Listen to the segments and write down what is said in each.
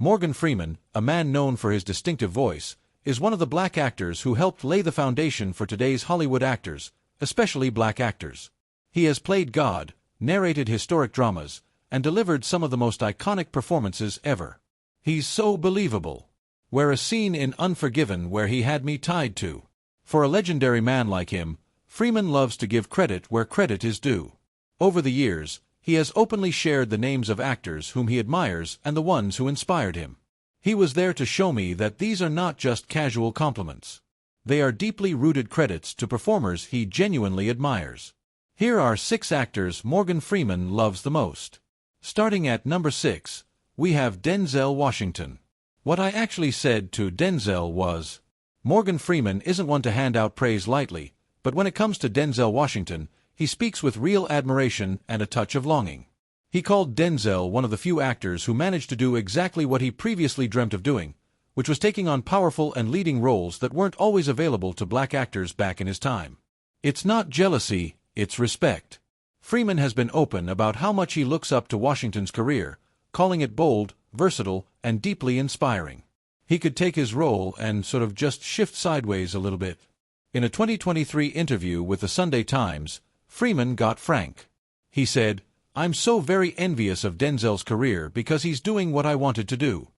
Morgan Freeman, a man known for his distinctive voice, is one of the black actors who helped lay the foundation for today's Hollywood actors, especially black actors. He has played God, narrated historic dramas, and delivered some of the most iconic performances ever. He's so believable. Where a scene in Unforgiven where he had me tied to. For a legendary man like him, Freeman loves to give credit where credit is due. Over the years, he has openly shared the names of actors whom he admires and the ones who inspired him. He was there to show me that these are not just casual compliments. They are deeply rooted credits to performers he genuinely admires. Here are 6 actors Morgan Freeman loves the most. Starting at number 6, we have Denzel Washington. What I actually said to Denzel was, Morgan Freeman isn't one to hand out praise lightly, but when it comes to Denzel Washington, he speaks with real admiration and a touch of longing. He called Denzel one of the few actors who managed to do exactly what he previously dreamt of doing, which was taking on powerful and leading roles that weren't always available to black actors back in his time. It's not jealousy, it's respect. Freeman has been open about how much he looks up to Washington's career, calling it bold, versatile, and deeply inspiring. He could take his role and sort of just shift sideways a little bit. In a 2023 interview with the Sunday Times, Freeman got frank. He said, "I'm so very envious of Denzel's career because he's doing what I wanted to do."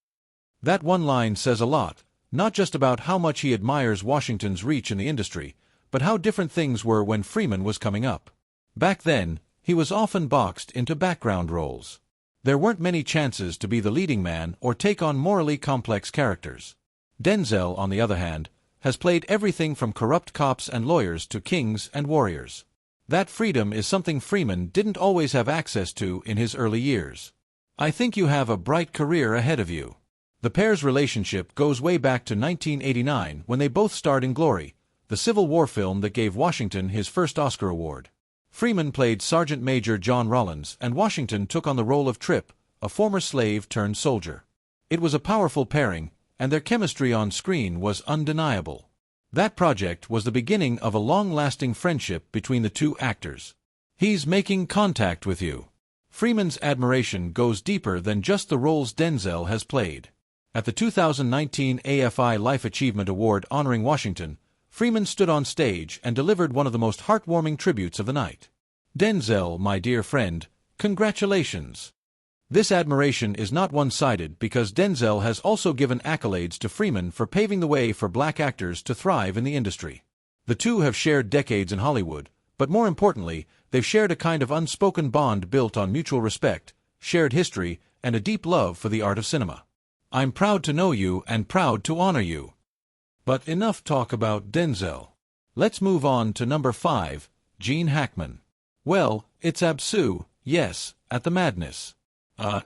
That one line says a lot, not just about how much he admires Washington's reach in the industry, but how different things were when Freeman was coming up. Back then, he was often boxed into background roles. There weren't many chances to be the leading man or take on morally complex characters. Denzel, on the other hand, has played everything from corrupt cops and lawyers to kings and warriors. That freedom is something Freeman didn't always have access to in his early years. I think you have a bright career ahead of you. The pair's relationship goes way back to 1989 when they both starred in Glory, the Civil War film that gave Washington his first Oscar award. Freeman played Sergeant Major John Rollins and Washington took on the role of Trip, a former slave turned soldier. It was a powerful pairing, and their chemistry on screen was undeniable. That project was the beginning of a long-lasting friendship between the two actors. He's making contact with you. Freeman's admiration goes deeper than just the roles Denzel has played. At the 2019 AFI Life Achievement Award honoring Washington, Freeman stood on stage and delivered one of the most heartwarming tributes of the night. "Denzel, my dear friend, congratulations." This admiration is not one-sided because Denzel has also given accolades to Freeman for paving the way for black actors to thrive in the industry. The two have shared decades in Hollywood, but more importantly, they've shared a kind of unspoken bond built on mutual respect, shared history, and a deep love for the art of cinema. I'm proud to know you and proud to honor you. But enough talk about Denzel. Let's move on to number 5, Gene Hackman. Well, it's absu, yes, at the madness.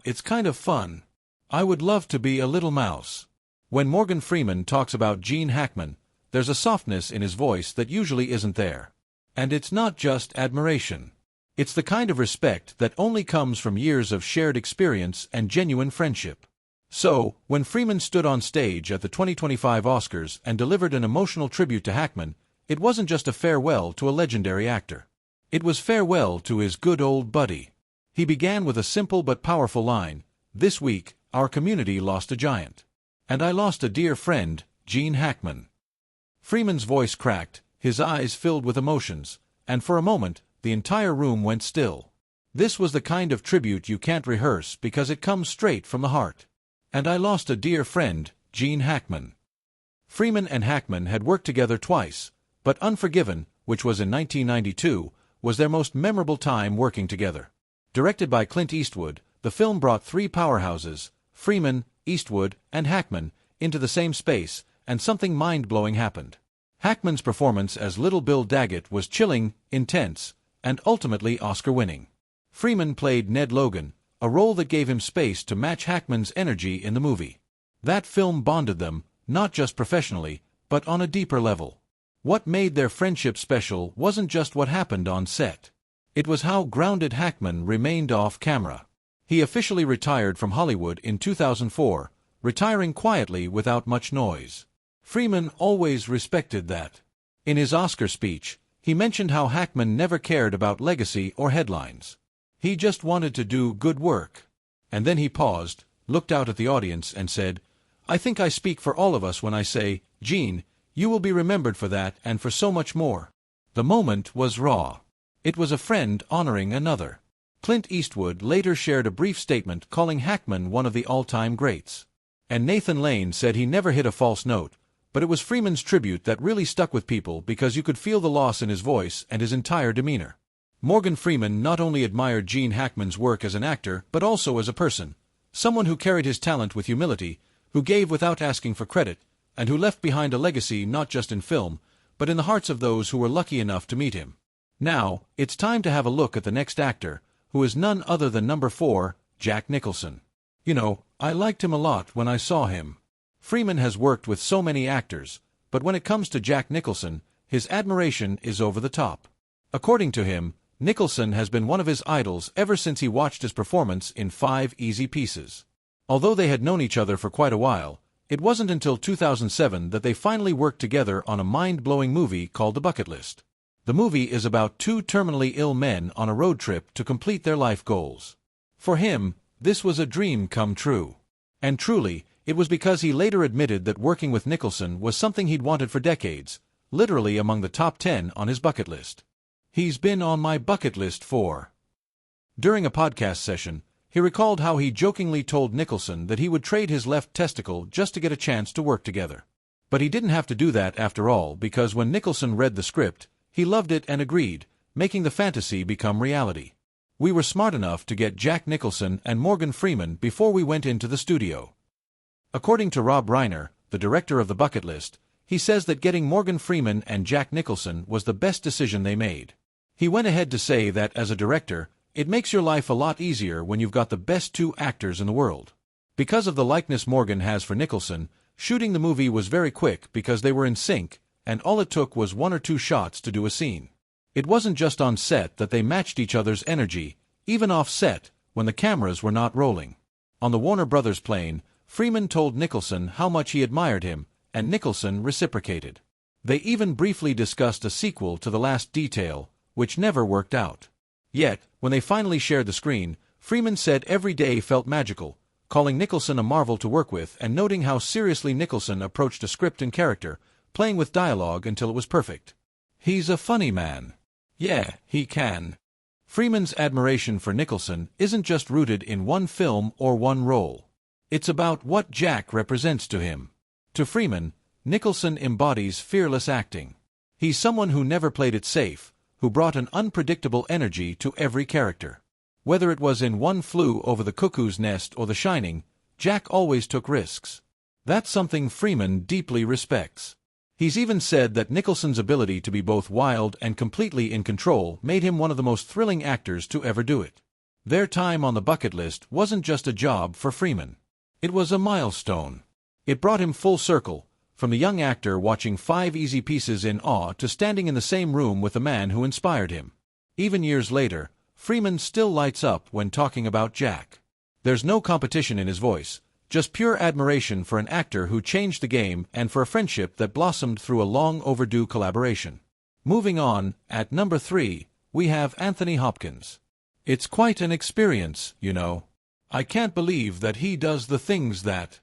It's kind of fun. I would love to be a little mouse. When Morgan Freeman talks about Gene Hackman, there's a softness in his voice that usually isn't there. And it's not just admiration. It's the kind of respect that only comes from years of shared experience and genuine friendship. So, when Freeman stood on stage at the 2025 Oscars and delivered an emotional tribute to Hackman, it wasn't just a farewell to a legendary actor. It was farewell to his good old buddy. He began with a simple but powerful line, "This week, our community lost a giant. And I lost a dear friend, Gene Hackman." Freeman's voice cracked, his eyes filled with emotions, and for a moment, the entire room went still. This was the kind of tribute you can't rehearse because it comes straight from the heart. "And I lost a dear friend, Gene Hackman." Freeman and Hackman had worked together twice, but Unforgiven, which was in 1992, was their most memorable time working together. Directed by Clint Eastwood, the film brought 3 powerhouses, Freeman, Eastwood, and Hackman, into the same space, and something mind-blowing happened. Hackman's performance as Little Bill Daggett was chilling, intense, and ultimately Oscar-winning. Freeman played Ned Logan, a role that gave him space to match Hackman's energy in the movie. That film bonded them, not just professionally, but on a deeper level. What made their friendship special wasn't just what happened on set. It was how grounded Hackman remained off camera. He officially retired from Hollywood in 2004, retiring quietly without much noise. Freeman always respected that. In his Oscar speech, he mentioned how Hackman never cared about legacy or headlines. He just wanted to do good work. And then he paused, looked out at the audience and said, "I think I speak for all of us when I say, Gene, you will be remembered for that and for so much more." The moment was raw. It was a friend honoring another. Clint Eastwood later shared a brief statement calling Hackman one of the all-time greats. And Nathan Lane said he never hit a false note, but it was Freeman's tribute that really stuck with people because you could feel the loss in his voice and his entire demeanor. Morgan Freeman not only admired Gene Hackman's work as an actor, but also as a person, someone who carried his talent with humility, who gave without asking for credit, and who left behind a legacy not just in film, but in the hearts of those who were lucky enough to meet him. Now, it's time to have a look at the next actor, who is none other than number 4, Jack Nicholson. You know, I liked him a lot when I saw him. Freeman has worked with so many actors, but when it comes to Jack Nicholson, his admiration is over the top. According to him, Nicholson has been one of his idols ever since he watched his performance in 5 Easy Pieces. Although they had known each other for quite a while, it wasn't until 2007 that they finally worked together on a mind-blowing movie called The Bucket List. The movie is about 2 terminally ill men on a road trip to complete their life goals. For him, this was a dream come true. And truly, it was because he later admitted that working with Nicholson was something he'd wanted for decades, literally among the top 10 on his bucket list. "He's been on my bucket list for." During a podcast session, he recalled how he jokingly told Nicholson that he would trade his left testicle just to get a chance to work together. But he didn't have to do that after all, because when Nicholson read the script, he loved it and agreed, making the fantasy become reality. "We were smart enough to get Jack Nicholson and Morgan Freeman before we went into the studio." According to Rob Reiner, the director of The Bucket List, he says that getting Morgan Freeman and Jack Nicholson was the best decision they made. He went ahead to say that as a director, it makes your life a lot easier when you've got the best 2 actors in the world. Because of the likeness Morgan has for Nicholson, shooting the movie was very quick because they were in sync, and all it took was 1 or 2 shots to do a scene. It wasn't just on set that they matched each other's energy, even off set, when the cameras were not rolling. On the Warner Brothers plane, Freeman told Nicholson how much he admired him, and Nicholson reciprocated. They even briefly discussed a sequel to The Last Detail, which never worked out. Yet, when they finally shared the screen, Freeman said every day felt magical, calling Nicholson a marvel to work with and noting how seriously Nicholson approached a script and character, playing with dialogue until it was perfect. "He's a funny man. Yeah, he can." Freeman's admiration for Nicholson isn't just rooted in one film or one role. It's about what Jack represents to him. To Freeman, Nicholson embodies fearless acting. He's someone who never played it safe, who brought an unpredictable energy to every character. Whether it was in One Flew Over the Cuckoo's Nest or The Shining, Jack always took risks. That's something Freeman deeply respects. He's even said that Nicholson's ability to be both wild and completely in control made him one of the most thrilling actors to ever do it. Their time on the bucket list wasn't just a job for Freeman. It was a milestone. It brought him full circle, from the young actor watching 5 Easy Pieces in awe to standing in the same room with the man who inspired him. Even years later, Freeman still lights up when talking about Jack. There's no competition in his voice, just pure admiration for an actor who changed the game and for a friendship that blossomed through a long-overdue collaboration. Moving on, at number 3, we have Anthony Hopkins. It's quite an experience, you know. I can't believe that he does the things that...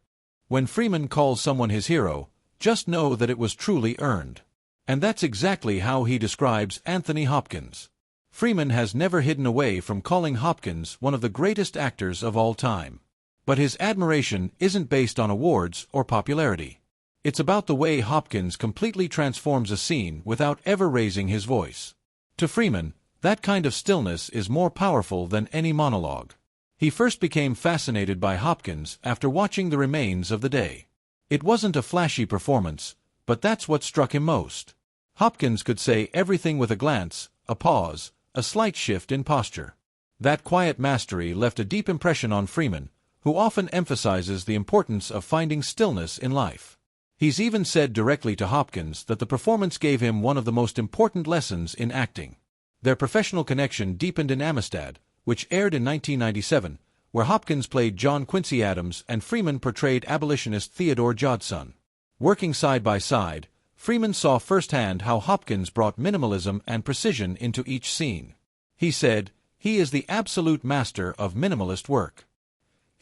When Freeman calls someone his hero, just know that it was truly earned. And that's exactly how he describes Anthony Hopkins. Freeman has never hidden away from calling Hopkins one of the greatest actors of all time. But his admiration isn't based on awards or popularity. It's about the way Hopkins completely transforms a scene without ever raising his voice. To Freeman, that kind of stillness is more powerful than any monologue. He first became fascinated by Hopkins after watching The Remains of the Day. It wasn't a flashy performance, but that's what struck him most. Hopkins could say everything with a glance, a pause, a slight shift in posture. That quiet mastery left a deep impression on Freeman, who often emphasizes the importance of finding stillness in life. He's even said directly to Hopkins that the performance gave him one of the most important lessons in acting. Their professional connection deepened in Amistad, which aired in 1997, where Hopkins played John Quincy Adams and Freeman portrayed abolitionist Theodore Jodson. Working side by side, Freeman saw firsthand how Hopkins brought minimalism and precision into each scene. He said, "He is the absolute master of minimalist work."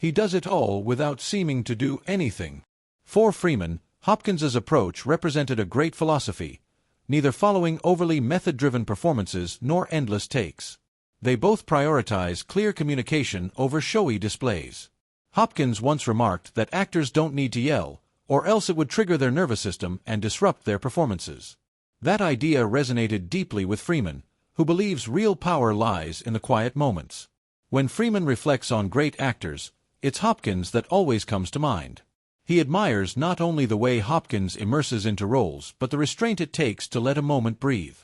He does it all without seeming to do anything. For Freeman, Hopkins's approach represented a great philosophy, neither following overly method-driven performances nor endless takes. They both prioritize clear communication over showy displays. Hopkins once remarked that actors don't need to yell, or else it would trigger their nervous system and disrupt their performances. That idea resonated deeply with Freeman, who believes real power lies in the quiet moments. When Freeman reflects on great actors, it's Hopkins that always comes to mind. He admires not only the way Hopkins immerses into roles, but the restraint it takes to let a moment breathe.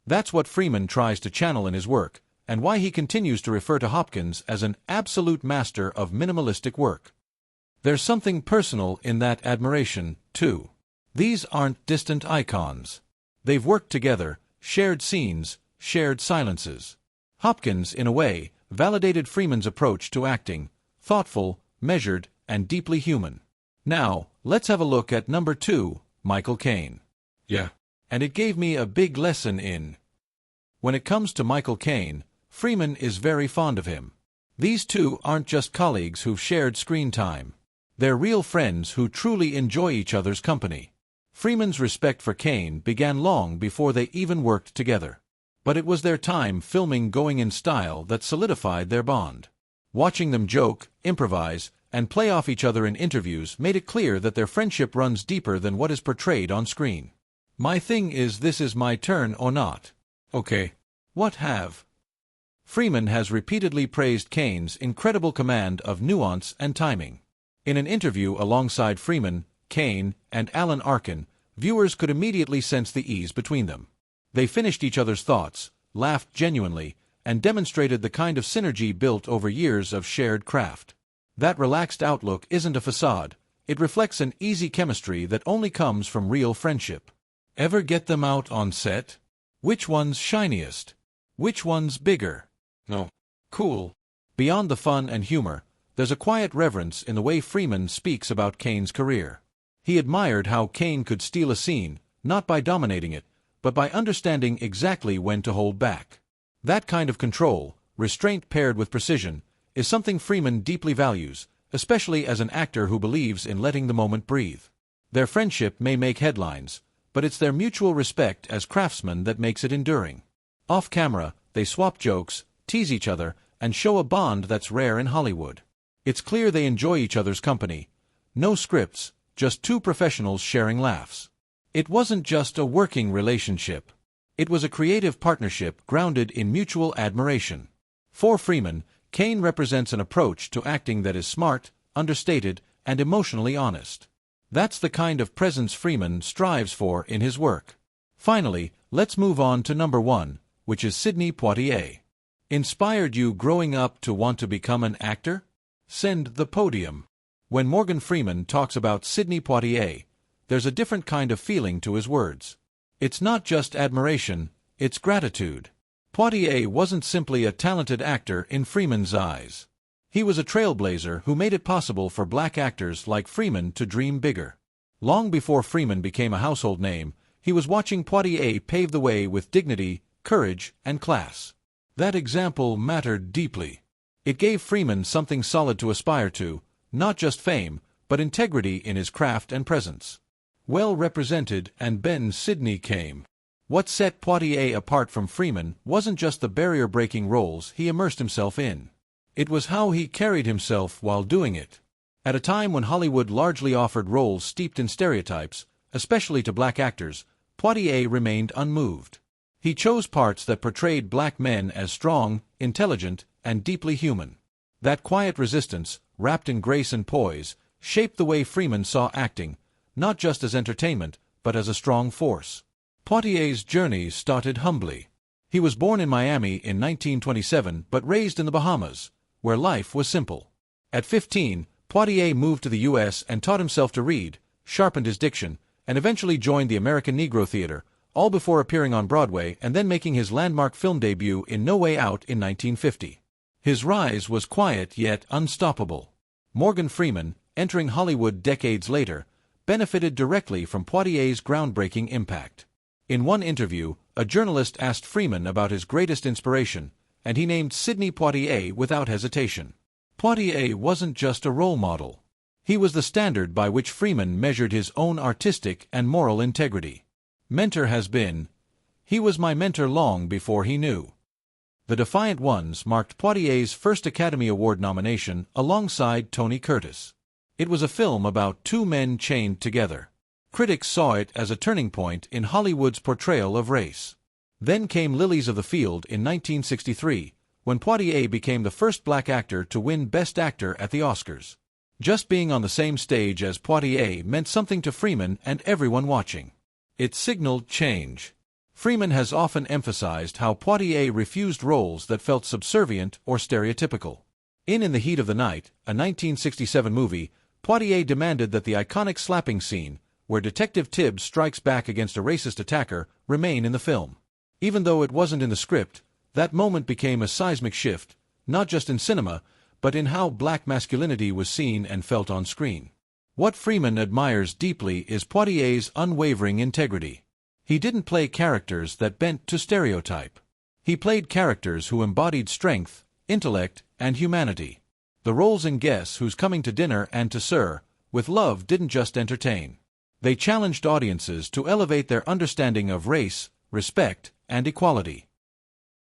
That's what Freeman tries to channel in his work, and why he continues to refer to Hopkins as an absolute master of minimalistic work. There's something personal in that admiration, too. These aren't distant icons. They've worked together, shared scenes, shared silences. Hopkins, in a way, validated Freeman's approach to acting, thoughtful, measured, and deeply human. Now, let's have a look at number 2, Michael Caine. Yeah. And it gave me a big lesson in. When it comes to Michael Caine, Freeman is very fond of him. These two aren't just colleagues who've shared screen time. They're real friends who truly enjoy each other's company. Freeman's respect for Caine began long before they even worked together. But it was their time filming Going in Style that solidified their bond. Watching them joke, improvise, and play off each other in interviews made it clear that their friendship runs deeper than what is portrayed on screen. My thing is, this is my turn or not. Okay. What have? Freeman has repeatedly praised Caine's incredible command of nuance and timing. In an interview alongside Freeman, Caine, and Alan Arkin, viewers could immediately sense the ease between them. They finished each other's thoughts, laughed genuinely, and demonstrated the kind of synergy built over years of shared craft. That relaxed outlook isn't a facade, it reflects an easy chemistry that only comes from real friendship. Ever get them out on set? Which one's shiniest? Which one's bigger? No. Cool. Beyond the fun and humor, there's a quiet reverence in the way Freeman speaks about Caine's career. He admired how Caine could steal a scene, not by dominating it, but by understanding exactly when to hold back. That kind of control, restraint paired with precision, is something Freeman deeply values, especially as an actor who believes in letting the moment breathe. Their friendship may make headlines, but it's their mutual respect as craftsmen that makes it enduring. Off camera, they swap jokes, tease each other, and show a bond that's rare in Hollywood. It's clear they enjoy each other's company. No scripts, just two professionals sharing laughs. It wasn't just a working relationship. It was a creative partnership grounded in mutual admiration. For Freeman, Caine represents an approach to acting that is smart, understated, and emotionally honest. That's the kind of presence Freeman strives for in his work. Finally, let's move on to number 1, which is Sidney Poitier. Inspired you growing up to want to become an actor? Send the podium. When Morgan Freeman talks about Sidney Poitier, there's a different kind of feeling to his words. It's not just admiration, it's gratitude. Poitier wasn't simply a talented actor in Freeman's eyes. He was a trailblazer who made it possible for black actors like Freeman to dream bigger. Long before Freeman became a household name, he was watching Poitier pave the way with dignity, courage, and class. That example mattered deeply. It gave Freeman something solid to aspire to, not just fame, but integrity in his craft and presence. Well represented, and Ben Sidney came. What set Poitier apart from Freeman wasn't just the barrier-breaking roles he immersed himself in. It was how he carried himself while doing it. At a time when Hollywood largely offered roles steeped in stereotypes, especially to black actors, Poitier remained unmoved. He chose parts that portrayed black men as strong, intelligent, and deeply human. That quiet resistance, wrapped in grace and poise, shaped the way Freeman saw acting, not just as entertainment, but as a strong force. Poitier's journey started humbly. He was born in Miami in 1927 but raised in the Bahamas, where life was simple. At 15, Poitier moved to the U.S. and taught himself to read, sharpened his diction, and eventually joined the American Negro Theater, all before appearing on Broadway and then making his landmark film debut in No Way Out in 1950. His rise was quiet yet unstoppable. Morgan Freeman, entering Hollywood decades later, benefited directly from Poitier's groundbreaking impact. In one interview, a journalist asked Freeman about his greatest inspiration, and he named Sidney Poitier without hesitation. Poitier wasn't just a role model. He was the standard by which Freeman measured his own artistic and moral integrity. Mentor has been. He was my mentor long before he knew. The Defiant Ones marked Poitier's first Academy Award nomination alongside Tony Curtis. It was a film about two men chained together. Critics saw it as a turning point in Hollywood's portrayal of race. Then came Lilies of the Field in 1963, when Poitier became the first black actor to win Best Actor at the Oscars. Just being on the same stage as Poitier meant something to Freeman and everyone watching. It signaled change. Freeman has often emphasized how Poitier refused roles that felt subservient or stereotypical. In the Heat of the Night, a 1967 movie, Poitier demanded that the iconic slapping scene, where Detective Tibbs strikes back against a racist attacker, remain in the film. Even though it wasn't in the script, that moment became a seismic shift, not just in cinema, but in how black masculinity was seen and felt on screen. What Freeman admires deeply is Poitier's unwavering integrity. He didn't play characters that bent to stereotype. He played characters who embodied strength, intellect, and humanity. The roles in Guess Who's Coming to Dinner and To Sir, With Love didn't just entertain. They challenged audiences to elevate their understanding of race, respect, and equality.